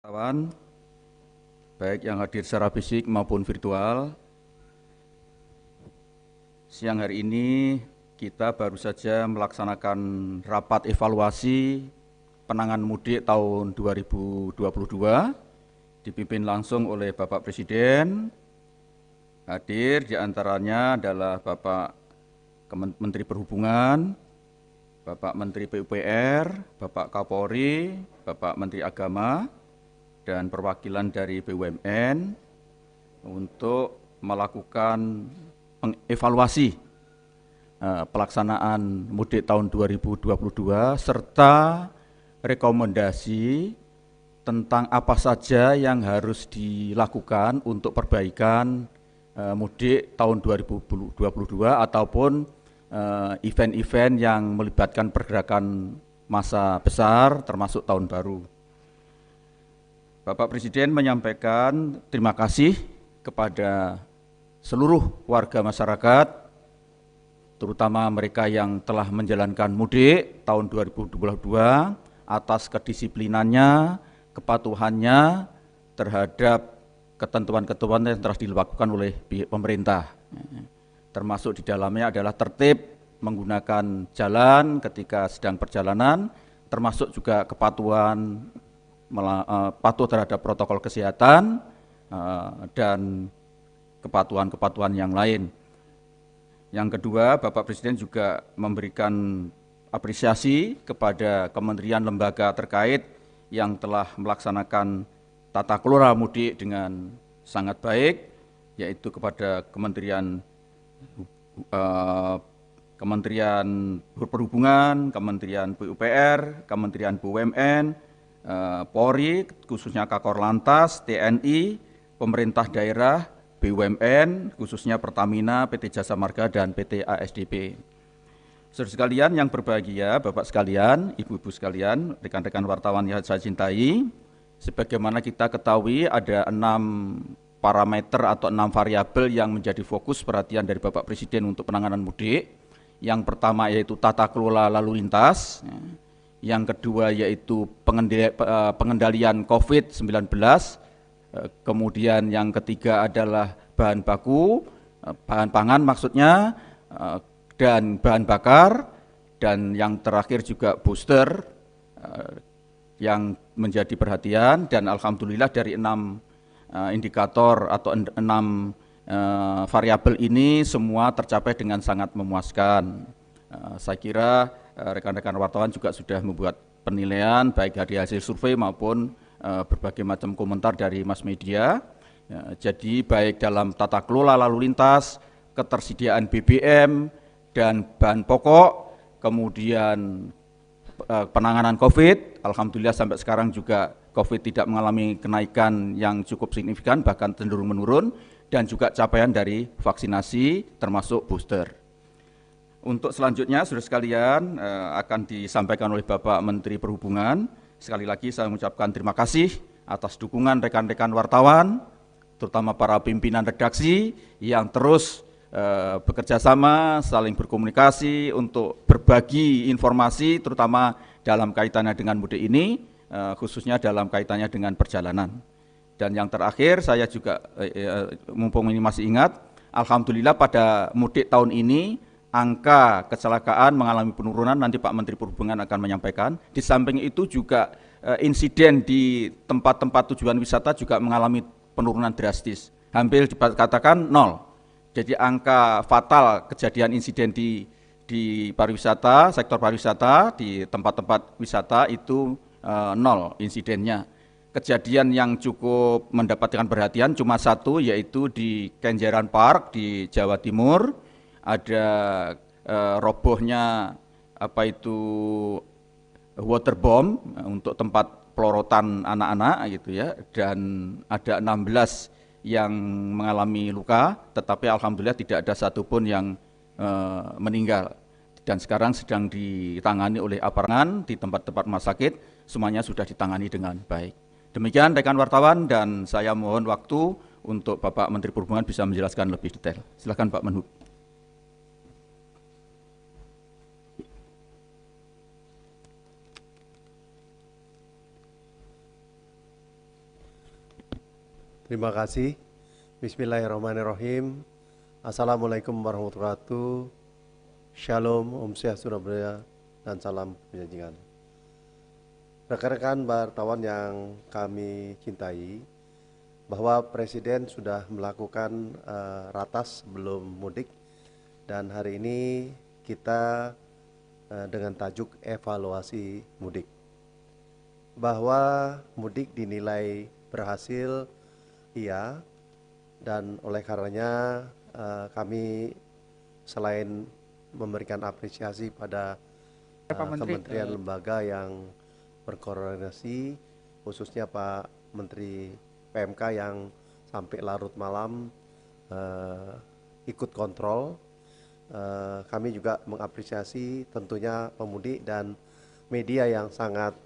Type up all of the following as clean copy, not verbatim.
Kawan, baik yang hadir secara fisik maupun virtual, siang hari ini kita baru saja melaksanakan rapat evaluasi penanganan mudik tahun 2022, dipimpin langsung oleh Bapak Presiden. Hadir diantaranya adalah Bapak Menteri Perhubungan, Bapak Menteri PUPR, Bapak Kapolri, Bapak Menteri Agama, dan perwakilan dari BUMN untuk melakukan pengevaluasi pelaksanaan mudik tahun 2022 serta rekomendasi tentang apa saja yang harus dilakukan untuk perbaikan mudik tahun 2022 ataupun event-event yang melibatkan pergerakan massa besar termasuk tahun baru. Bapak Presiden menyampaikan terima kasih kepada seluruh warga masyarakat, terutama mereka yang telah menjalankan mudik tahun 2022 atas kedisiplinannya, kepatuhannya terhadap ketentuan-ketentuan yang telah dilakukan oleh pemerintah. Termasuk di dalamnya adalah tertib menggunakan jalan ketika sedang perjalanan, termasuk juga kepatuhan patuh terhadap protokol kesehatan dan kepatuhan-kepatuhan yang lain. Yang kedua, Bapak Presiden juga memberikan apresiasi kepada kementerian lembaga terkait yang telah melaksanakan tata kelola mudik dengan sangat baik, yaitu kepada Kementerian Perhubungan, Kementerian PUPR, Kementerian BUMN, Polri, khususnya Kakor Lantas, TNI, pemerintah daerah, BUMN, khususnya Pertamina, PT Jasa Marga, dan PT ASDP. Saudara sekalian yang berbahagia, Bapak sekalian, Ibu-ibu sekalian, rekan-rekan wartawan yang saya cintai, sebagaimana kita ketahui ada 6 parameter atau 6 variabel yang menjadi fokus perhatian dari Bapak Presiden untuk penanganan mudik. Yang pertama yaitu tata kelola lalu lintas, yang kedua yaitu pengendalian COVID-19, kemudian yang ketiga adalah bahan baku, bahan pangan maksudnya, dan bahan bakar, dan yang terakhir juga booster yang menjadi perhatian. Dan alhamdulillah dari 6 indikator atau 6 variabel ini semua tercapai dengan sangat memuaskan. Saya kira rekan-rekan wartawan juga sudah membuat penilaian baik dari hasil survei maupun berbagai macam komentar dari mass media. Jadi baik dalam tata kelola lalu lintas, ketersediaan BBM dan bahan pokok, kemudian penanganan COVID, alhamdulillah sampai sekarang juga COVID tidak mengalami kenaikan yang cukup signifikan, bahkan cenderung menurun, dan juga capaian dari vaksinasi termasuk booster. Untuk selanjutnya, saudara sekalian, akan disampaikan oleh Bapak Menteri Perhubungan. Sekali lagi saya mengucapkan terima kasih atas dukungan rekan-rekan wartawan, terutama para pimpinan redaksi yang terus bekerja sama, saling berkomunikasi untuk berbagi informasi, terutama dalam kaitannya dengan mudik ini, khususnya dalam kaitannya dengan perjalanan. Dan yang terakhir, saya juga mumpung ini masih ingat, alhamdulillah pada mudik tahun ini angka kecelakaan mengalami penurunan, nanti Pak Menteri Perhubungan akan menyampaikan. Di samping itu juga insiden di tempat-tempat tujuan wisata juga mengalami penurunan drastis, hampir dikatakan 0. Jadi angka fatal kejadian insiden di pariwisata, sektor pariwisata, di tempat-tempat wisata itu 0 insidennya. Kejadian yang cukup mendapatkan perhatian cuma satu, yaitu di Kenjeran Park di Jawa Timur, ada robohnya waterbomb untuk tempat pelorotan anak-anak gitu ya, dan ada 16 yang mengalami luka, tetapi alhamdulillah tidak ada satupun yang meninggal. Dan sekarang sedang ditangani oleh aparat di tempat-tempat rumah sakit, semuanya sudah ditangani dengan baik. Demikian rekan wartawan, dan saya mohon waktu untuk Bapak Menteri Perhubungan bisa menjelaskan lebih detail. Silakan Pak Menhub. Terima kasih. Bismillahirrahmanirrahim. Assalamualaikum warahmatullahi wabarakatuh. Shalom, Om Swastiastu, dan salam kebajikan. Rekan-rekan wartawan yang kami cintai, bahwa Presiden sudah melakukan ratas sebelum mudik, dan hari ini kita dengan tajuk evaluasi mudik. Bahwa mudik dinilai berhasil, iya, dan oleh karenanya kami selain memberikan apresiasi pada Pak Menteri, kementerian lembaga yang berkoordinasi, khususnya Pak Menteri PMK yang sampai larut malam ikut kontrol. Kami juga mengapresiasi tentunya pemudik dan media yang sangat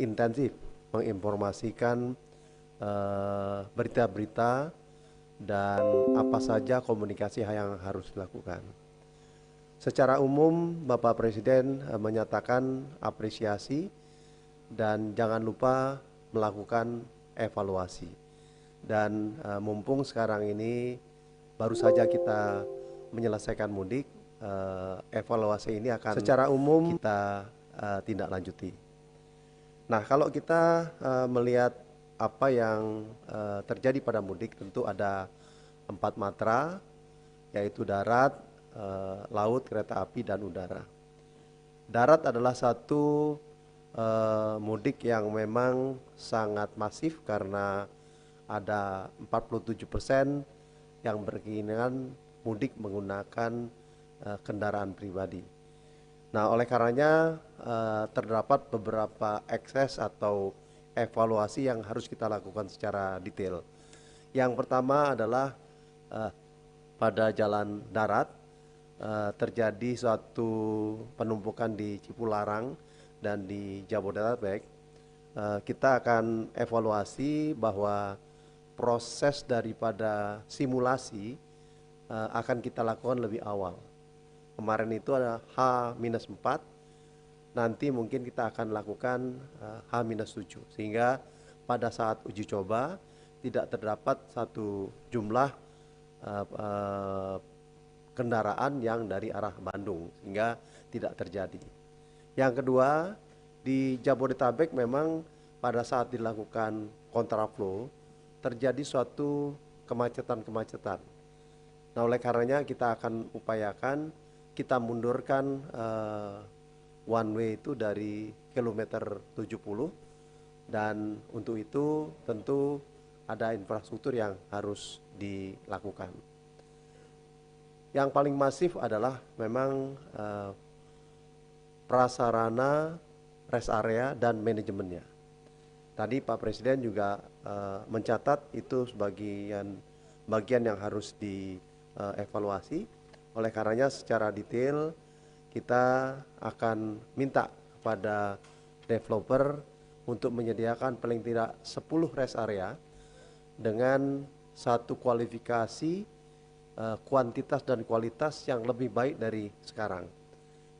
intensif menginformasikan berita-berita dan apa saja komunikasi yang harus dilakukan. Secara umum Bapak Presiden menyatakan apresiasi dan jangan lupa melakukan evaluasi. Dan mumpung sekarang ini baru saja kita menyelesaikan mudik, evaluasi ini akan secara umum kita tindak lanjuti. Nah, kalau kita melihat apa yang terjadi pada mudik, tentu ada 4 matra, yaitu darat, laut, kereta api, dan udara. Darat adalah satu mudik yang memang sangat masif karena ada 47% yang berkeinginan mudik menggunakan kendaraan pribadi. Nah, oleh karenanya terdapat beberapa ekses atau evaluasi yang harus kita lakukan secara detail. Yang pertama adalah pada jalan darat terjadi suatu penumpukan di Cipularang dan di Jabodetabek. Kita akan evaluasi bahwa proses daripada simulasi akan kita lakukan lebih awal. Kemarin itu ada H-4, nanti mungkin kita akan lakukan H-7, sehingga pada saat uji coba tidak terdapat satu jumlah kendaraan yang dari arah Bandung, sehingga tidak terjadi. Yang kedua, di Jabodetabek memang pada saat dilakukan kontraflow terjadi suatu kemacetan-kemacetan. Nah, oleh karenanya kita akan upayakan kita mundurkan one way itu dari kilometer 70, dan untuk itu tentu ada infrastruktur yang harus dilakukan. Yang paling masif adalah memang prasarana, rest area, dan manajemennya. Tadi Pak Presiden juga mencatat itu sebagian bagian yang harus dievaluasi. Oleh karenanya secara detail kita akan minta kepada developer untuk menyediakan paling tidak 10 rest area dengan satu kualifikasi kuantitas dan kualitas yang lebih baik dari sekarang.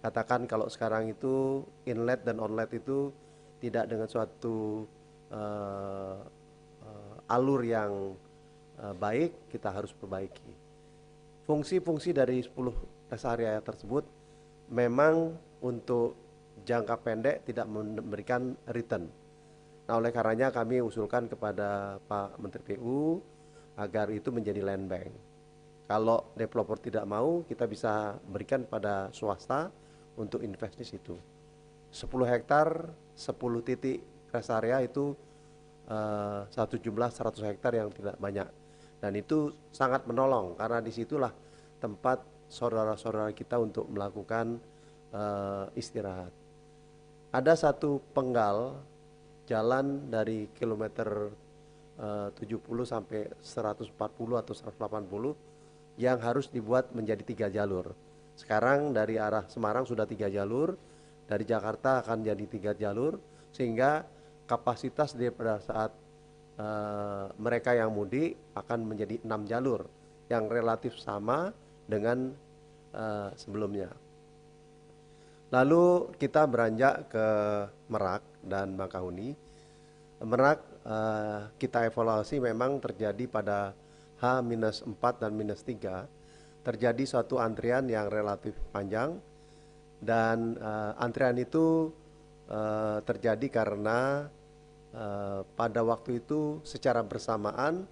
Katakan kalau sekarang itu inlet dan outlet itu tidak dengan suatu alur yang baik, kita harus perbaiki. Fungsi-fungsi dari 10 rest area tersebut memang untuk jangka pendek tidak memberikan return. Nah, oleh karenanya kami usulkan kepada Pak Menteri PU agar itu menjadi land bank. Kalau developer tidak mau, kita bisa berikan pada swasta untuk invest di situ. 10 hektar, 10 titik rest area itu satu jumlah 100 hektar yang tidak banyak. Dan itu sangat menolong karena disitulah tempat saudara-saudara kita untuk melakukan istirahat. Ada satu penggal jalan dari kilometer 70 sampai 140 atau 180 yang harus dibuat menjadi 3 jalur. Sekarang dari arah Semarang sudah 3 jalur, dari Jakarta akan jadi 3 jalur, sehingga kapasitas pada saat mereka yang mudik akan menjadi 6 jalur yang relatif sama dengan sebelumnya. Lalu kita beranjak ke Merak dan Bakahuni. Merak kita evaluasi memang terjadi pada H-4 dan -3 terjadi suatu antrian yang relatif panjang, dan antrian itu terjadi karena pada waktu itu secara bersamaan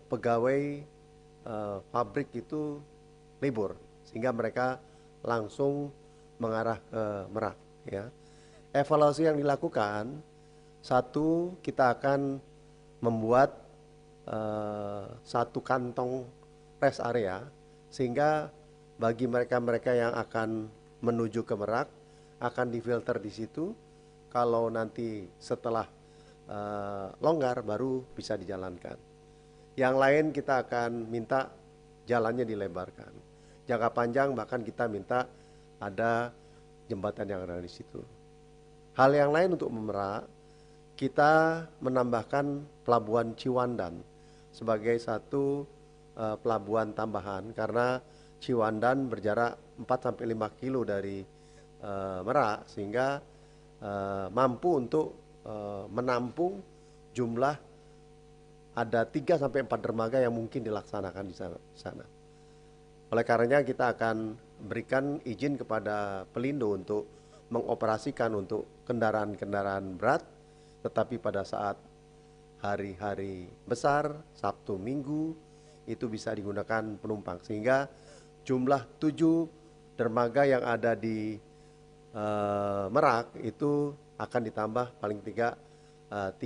pegawai pabrik itu libur, sehingga mereka langsung mengarah ke Merak, ya. Evaluasi yang dilakukan, satu, kita akan membuat satu kantong rest area, sehingga bagi mereka-mereka yang akan menuju ke Merak akan difilter di situ. Kalau nanti setelah longgar baru bisa dijalankan. Yang lain kita akan minta jalannya dilebarkan. Jangka panjang bahkan kita minta ada jembatan yang ada di situ. Hal yang lain untuk Merak, kita menambahkan pelabuhan Ciwandan sebagai satu pelabuhan tambahan, karena Ciwandan berjarak 4-5 kilo dari Merak, sehingga mampu untuk menampung jumlah ada 3-4 dermaga yang mungkin dilaksanakan di sana. Oleh karenanya kita akan berikan izin kepada Pelindo untuk mengoperasikan untuk kendaraan-kendaraan berat, tetapi pada saat hari-hari besar, Sabtu, Minggu, itu bisa digunakan penumpang, sehingga jumlah 7 dermaga yang ada di Merak itu akan ditambah paling 3-4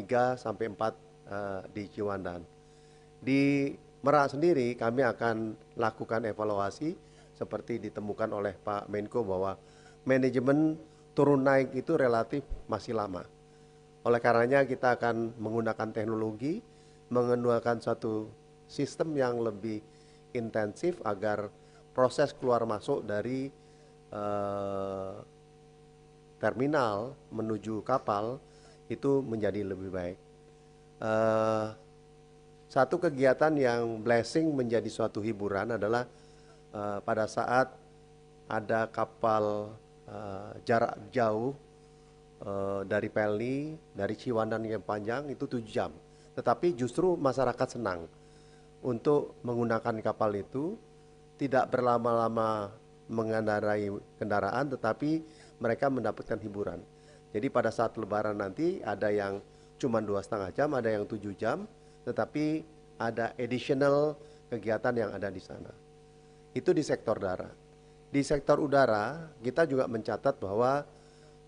di Ciwandan. Di Merak sendiri kami akan lakukan evaluasi seperti ditemukan oleh Pak Menko bahwa manajemen turun naik itu relatif masih lama. Oleh karenanya kita akan menggunakan teknologi, menggunakan suatu sistem yang lebih intensif agar proses keluar masuk dari terminal menuju kapal itu menjadi lebih baik. Satu kegiatan yang blessing menjadi suatu hiburan adalah pada saat ada kapal jarak jauh dari Pelni, dari Ciwandan yang panjang itu 7 jam. Tetapi justru masyarakat senang untuk menggunakan kapal itu, tidak berlama-lama mengendarai kendaraan, tetapi mereka mendapatkan hiburan. Jadi pada saat Lebaran nanti ada yang cuma 2,5 jam, ada yang 7 jam, tetapi ada additional kegiatan yang ada di sana. Itu di sektor darat. Di sektor udara, kita juga mencatat bahwa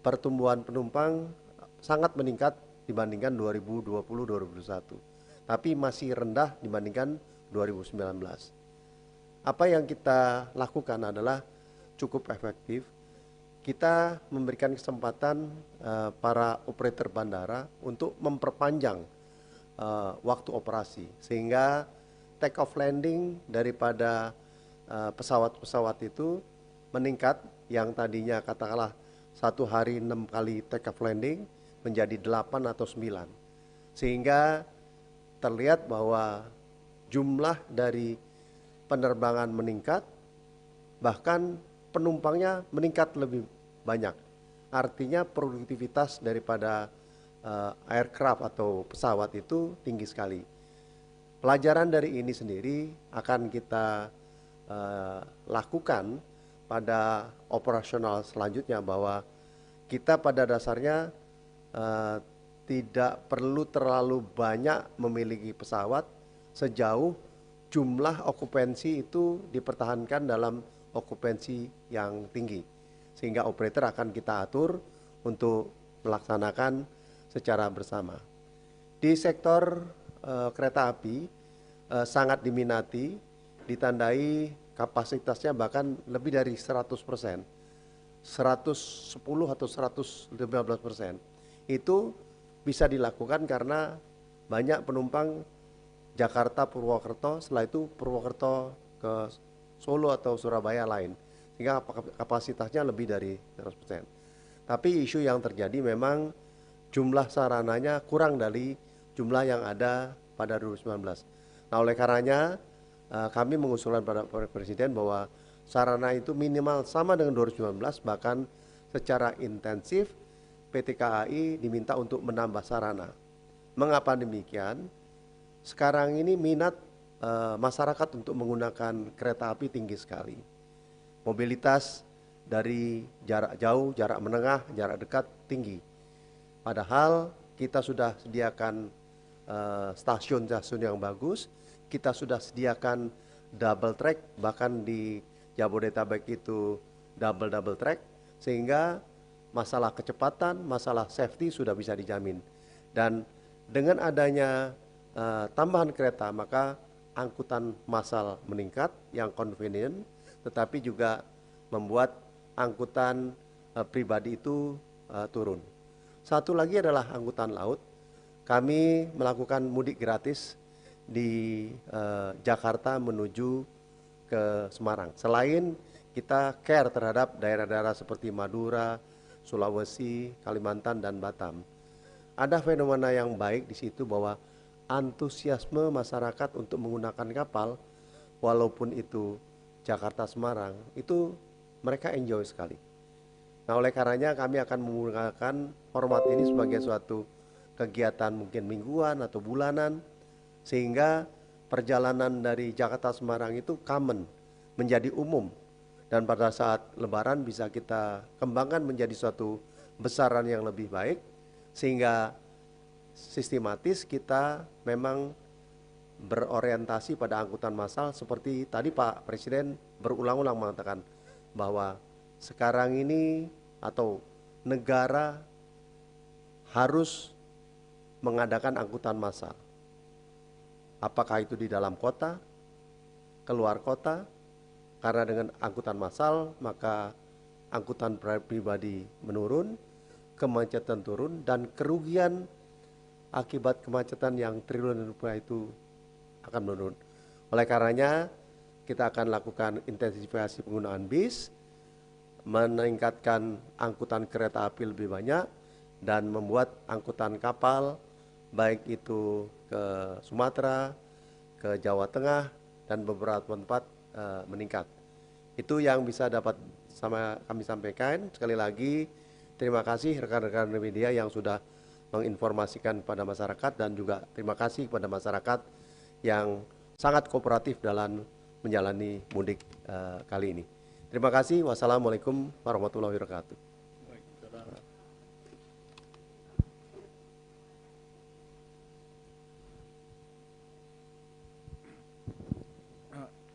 pertumbuhan penumpang sangat meningkat dibandingkan 2020-2021, tapi masih rendah dibandingkan 2019. Apa yang kita lakukan adalah cukup efektif. Kita memberikan kesempatan para operator bandara untuk memperpanjang waktu operasi, sehingga take off landing daripada pesawat-pesawat itu meningkat, yang tadinya katakanlah 1 hari 6 kali take off landing menjadi 8 atau 9, sehingga terlihat bahwa jumlah dari penerbangan meningkat, bahkan penumpangnya meningkat lebih banyak. Artinya produktivitas daripada aircraft atau pesawat itu tinggi sekali. Pelajaran dari ini sendiri akan kita lakukan pada operasional selanjutnya, bahwa kita pada dasarnya tidak perlu terlalu banyak memiliki pesawat sejauh jumlah okupansi itu dipertahankan dalam okupansi yang tinggi, sehingga operator akan kita atur untuk melaksanakan secara bersama. Di sektor kereta api sangat diminati, ditandai kapasitasnya bahkan lebih dari 100%, 110 atau 115%. Itu bisa dilakukan karena banyak penumpang Jakarta Purwokerto, setelah itu Purwokerto ke Solo atau Surabaya lain, sehingga kapasitasnya lebih dari 100%. Tapi isu yang terjadi memang jumlah sarananya kurang dari jumlah yang ada pada 2019. Nah, oleh karenanya kami mengusulkan pada Presiden bahwa sarana itu minimal sama dengan 2019, bahkan secara intensif PT KAI diminta untuk menambah sarana. Mengapa demikian? Sekarang ini minat masyarakat untuk menggunakan kereta api tinggi sekali. Mobilitas dari jarak jauh, jarak menengah, jarak dekat tinggi. Padahal kita sudah sediakan stasiun-stasiun yang bagus, kita sudah sediakan double track, bahkan di Jabodetabek itu double track, sehingga masalah kecepatan, masalah safety sudah bisa dijamin. Dan dengan adanya tambahan kereta, maka angkutan massal meningkat yang convenient, tetapi juga membuat angkutan pribadi itu turun. Satu lagi adalah angkutan laut. Kami melakukan mudik gratis di Jakarta menuju ke Semarang. Selain kita care terhadap daerah-daerah seperti Madura, Sulawesi, Kalimantan, dan Batam. Ada fenomena yang baik di situ bahwa antusiasme masyarakat untuk menggunakan kapal, walaupun itu Jakarta Semarang, itu mereka enjoy sekali. Nah, oleh karenanya kami akan menggunakan format ini sebagai suatu kegiatan mungkin mingguan atau bulanan, sehingga perjalanan dari Jakarta Semarang itu common, menjadi umum, dan pada saat Lebaran bisa kita kembangkan menjadi suatu besaran yang lebih baik, sehingga sistematis kita memang berorientasi pada angkutan massal seperti tadi Pak Presiden berulang-ulang mengatakan bahwa sekarang ini atau negara harus mengadakan angkutan massal. Apakah itu di dalam kota, keluar kota, karena dengan angkutan massal maka angkutan pribadi menurun, kemacetan turun, dan kerugian akibat kemacetan yang triliunan rupiah itu akan menurun. Oleh karenanya kita akan lakukan intensifikasi penggunaan bis, meningkatkan angkutan kereta api lebih banyak, dan membuat angkutan kapal baik itu ke Sumatera, ke Jawa Tengah, dan beberapa tempat meningkat. Itu yang bisa dapat kami sampaikan. Sekali lagi terima kasih rekan-rekan media yang sudah menginformasikan kepada masyarakat, dan juga terima kasih kepada masyarakat yang sangat kooperatif dalam menjalani mudik kali ini. Terima kasih. Wassalamualaikum warahmatullahi wabarakatuh.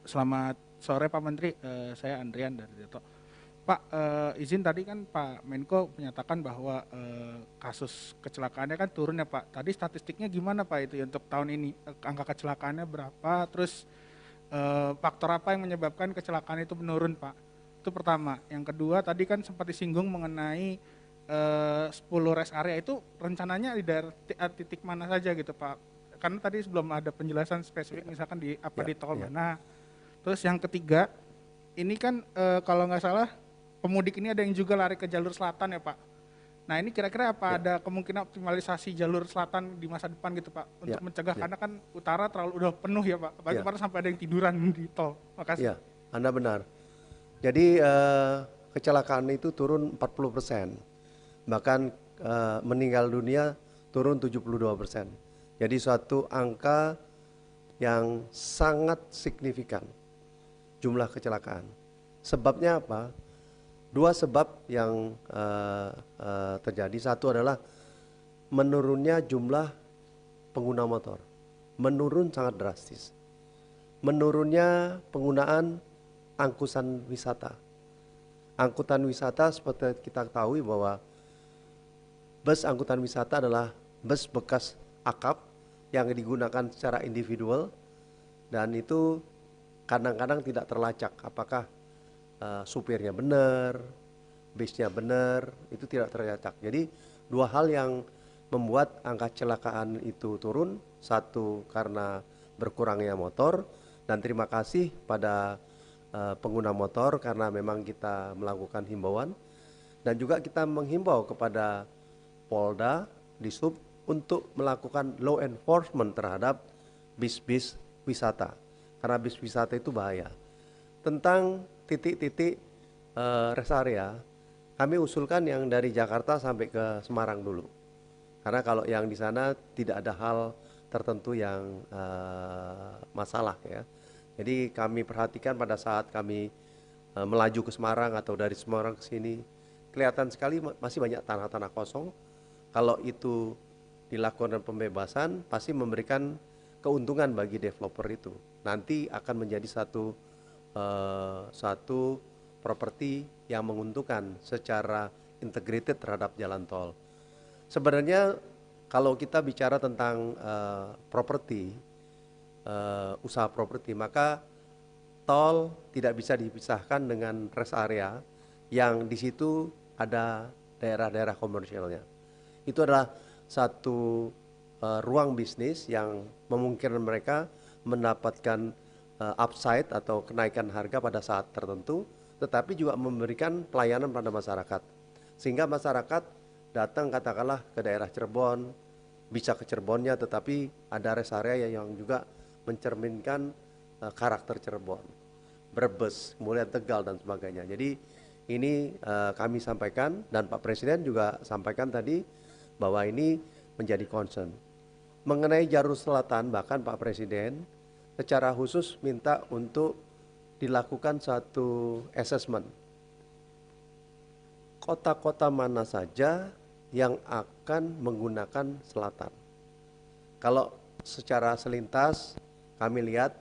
Selamat sore Pak Menteri, saya Andrian dari Deto. Pak, izin tadi kan Pak Menko menyatakan bahwa kasus kecelakaannya kan turun ya Pak. Tadi statistiknya gimana Pak itu untuk tahun ini? Angka kecelakaannya berapa? Terus faktor apa yang menyebabkan kecelakaan itu menurun Pak? Itu pertama. Yang kedua tadi kan sempat disinggung mengenai 10 rest area itu rencananya di daerah titik mana saja gitu Pak? Karena tadi sebelum ada penjelasan spesifik misalkan di di tol mana. Terus yang ketiga, ini kan kalau nggak salah pemudik ini ada yang juga lari ke jalur selatan ya Pak. Nah ini kira-kira apa ada kemungkinan optimalisasi jalur selatan di masa depan gitu Pak untuk mencegah, karena kan utara terlalu udah penuh ya Pak, apalagi kemarin sampai ada yang tiduran di tol. Makasih. Ya, Anda benar. Jadi kecelakaan itu turun 40%, bahkan meninggal dunia turun 72%. Jadi suatu angka yang sangat signifikan jumlah kecelakaan. Sebabnya apa? Dua sebab yang terjadi. Satu adalah menurunnya jumlah pengguna motor, menurun sangat drastis. Menurunnya penggunaan angkutan wisata. Angkutan wisata seperti kita ketahui bahwa bus angkutan wisata adalah bus bekas akap yang digunakan secara individual, dan itu kadang-kadang tidak terlacak apakah supirnya benar, bisnya benar, itu tidak terlacak. Jadi dua hal yang membuat angka kecelakaan itu turun. Satu karena berkurangnya motor, dan terima kasih pada pengguna motor karena memang kita melakukan himbauan, dan juga kita menghimbau kepada Polda, Dishub untuk melakukan law enforcement terhadap bis-bis wisata, karena bis wisata itu bahaya. Tentang titik-titik rest area, kami usulkan yang dari Jakarta sampai ke Semarang dulu. Karena kalau yang di sana tidak ada hal tertentu yang masalah ya. Jadi kami perhatikan pada saat kami melaju ke Semarang atau dari Semarang ke sini, kelihatan sekali masih banyak tanah-tanah kosong. Kalau itu dilakukan pembebasan, pasti memberikan keuntungan bagi developer itu. Nanti akan menjadi satu properti yang menguntungkan secara integrated terhadap jalan tol. Sebenarnya kalau kita bicara tentang properti, usaha properti, maka tol tidak bisa dipisahkan dengan rest area yang di situ ada daerah-daerah komersialnya. Itu adalah satu ruang bisnis yang memungkinkan mereka mendapatkan upside atau kenaikan harga pada saat tertentu, tetapi juga memberikan pelayanan pada masyarakat. Sehingga masyarakat datang katakanlah ke daerah Cirebon, bisa ke Cirebonnya, tetapi ada rest area yang juga mencerminkan karakter Cirebon, Brebes, kemudian Tegal dan sebagainya. Jadi ini kami sampaikan dan Pak Presiden juga sampaikan tadi bahwa ini menjadi concern. Mengenai jalur selatan, bahkan Pak Presiden secara khusus minta untuk dilakukan satu assessment. Kota-kota mana saja yang akan menggunakan selatan. Kalau secara selintas kami lihat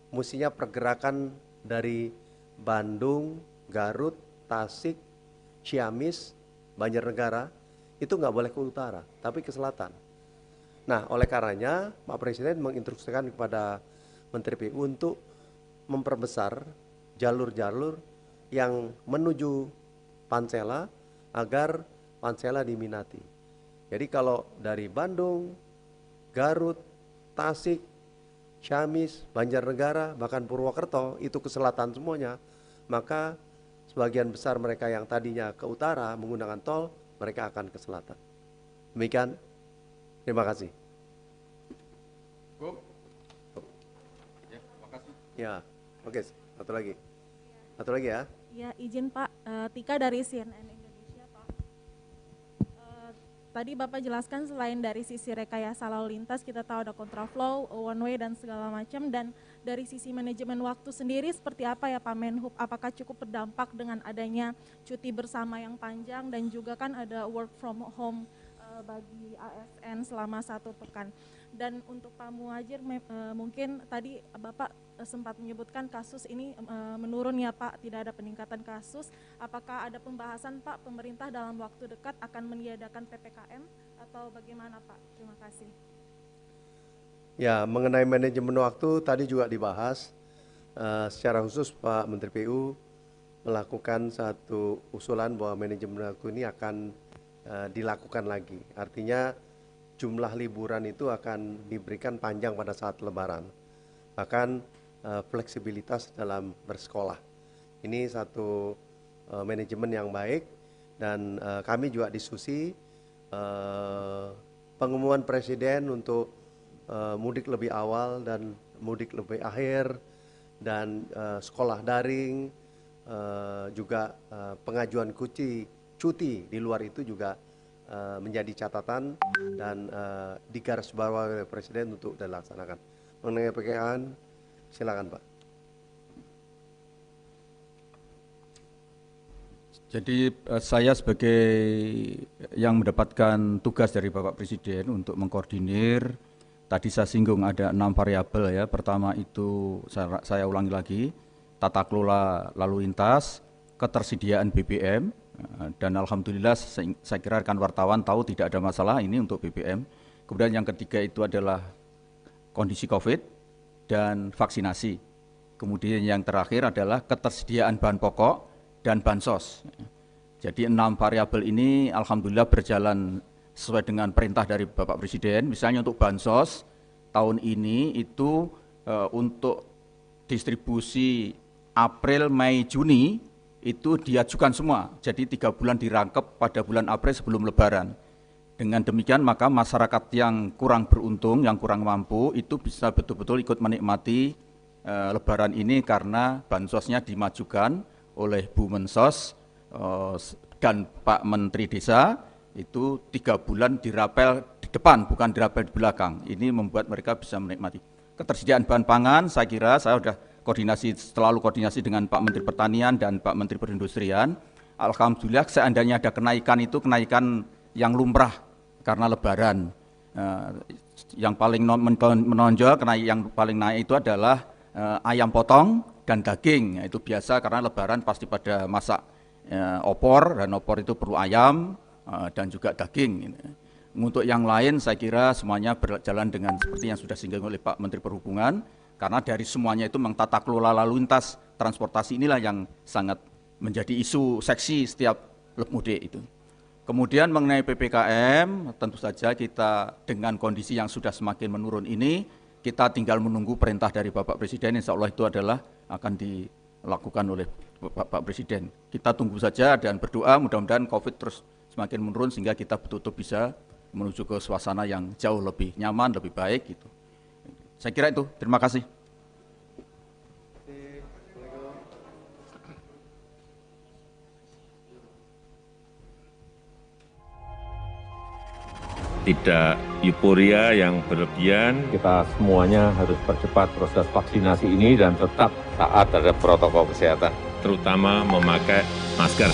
mestinya pergerakan dari Bandung, Garut, Tasik, Ciamis, Banjarnegara itu nggak boleh ke utara, tapi ke selatan. Nah, oleh karenanya Pak Presiden menginstruksikan kepada Menteri PU untuk memperbesar jalur-jalur yang menuju Pansela agar Pansela diminati. Jadi kalau dari Bandung, Garut, Tasik, Ciamis, Banjarnegara, bahkan Purwokerto itu ke selatan semuanya, maka sebagian besar mereka yang tadinya ke utara menggunakan tol, mereka akan ke selatan. Demikian. Terima kasih. Ya, makasih. Ya, oke. Satu lagi ya. Ya, izin Pak, Tika dari CNN Indonesia Pak. Tadi Bapak jelaskan selain dari sisi rekayasa lalu lintas, kita tahu ada kontraflow, one way dan segala macam, dan dari sisi manajemen waktu sendiri seperti apa ya Pak Menhub? Apakah cukup berdampak dengan adanya cuti bersama yang panjang dan juga kan ada work from home bagi ASN selama 1 pekan. Dan untuk Pak Muhadjir, mungkin tadi Bapak sempat menyebutkan kasus ini menurun ya Pak, tidak ada peningkatan kasus. Apakah ada pembahasan Pak, pemerintah dalam waktu dekat akan meniadakan PPKM atau bagaimana Pak? Terima kasih. Ya, mengenai manajemen waktu tadi juga dibahas. Secara khusus Pak Menteri PU melakukan satu usulan bahwa manajemen waktu ini akan dilakukan lagi. Artinya jumlah liburan itu akan diberikan panjang pada saat Lebaran. Bahkan fleksibilitas dalam bersekolah. Ini satu manajemen yang baik dan kami juga diskusi pengumuman Presiden untuk mudik lebih awal dan mudik lebih akhir dan sekolah daring, juga pengajuan cuti di luar itu juga menjadi catatan dan digarisbawahi oleh Presiden untuk dilaksanakan. Mengenai PPKM, silakan Pak. Jadi saya sebagai yang mendapatkan tugas dari Bapak Presiden untuk mengkoordinir, tadi saya singgung ada 6 variabel ya. Pertama itu saya ulangi lagi, tata kelola lalu lintas, ketersediaan BBM, dan alhamdulillah saya kira rekan wartawan tahu tidak ada masalah ini untuk BBM. Kemudian yang ketiga itu adalah kondisi COVID dan vaksinasi. Kemudian yang terakhir adalah ketersediaan bahan pokok dan bansos. Jadi 6 variabel ini alhamdulillah berjalan sesuai dengan perintah dari Bapak Presiden. Misalnya untuk bansos tahun ini itu untuk distribusi April, Mei, Juni itu diajukan semua. Jadi 3 bulan dirangkep pada bulan April sebelum Lebaran. Dengan demikian maka masyarakat yang kurang beruntung, yang kurang mampu itu bisa betul-betul ikut menikmati Lebaran ini karena bansosnya dimajukan oleh Bu Mensos dan Pak Menteri Desa itu 3 bulan dirapel di depan, bukan dirapel di belakang. Ini membuat mereka bisa menikmati. Ketersediaan bahan pangan, saya kira saya sudah selalu koordinasi dengan Pak Menteri Pertanian dan Pak Menteri Perindustrian. Alhamdulillah seandainya ada kenaikan itu kenaikan yang lumrah karena Lebaran. Yang paling menonjol, yang paling naik itu adalah ayam potong dan daging. Itu biasa karena Lebaran pasti pada masak opor, dan opor itu perlu ayam dan juga daging. Untuk yang lain saya kira semuanya berjalan dengan seperti yang sudah disinggung oleh Pak Menteri Perhubungan, karena dari semuanya itu memang tata kelola lalu lintas transportasi inilah yang sangat menjadi isu seksi setiap mudik itu. Kemudian mengenai PPKM, tentu saja kita dengan kondisi yang sudah semakin menurun ini, kita tinggal menunggu perintah dari Bapak Presiden, insya Allah itu adalah akan dilakukan oleh Bapak Presiden. Kita tunggu saja dan berdoa mudah-mudahan COVID terus semakin menurun sehingga kita betul-betul bisa menuju ke suasana yang jauh lebih nyaman, lebih baik gitu. Saya kira itu, terima kasih. Tidak euforia yang berlebihan. Kita semuanya harus percepat proses vaksinasi ini dan tetap taat terhadap protokol kesehatan. Terutama memakai masker.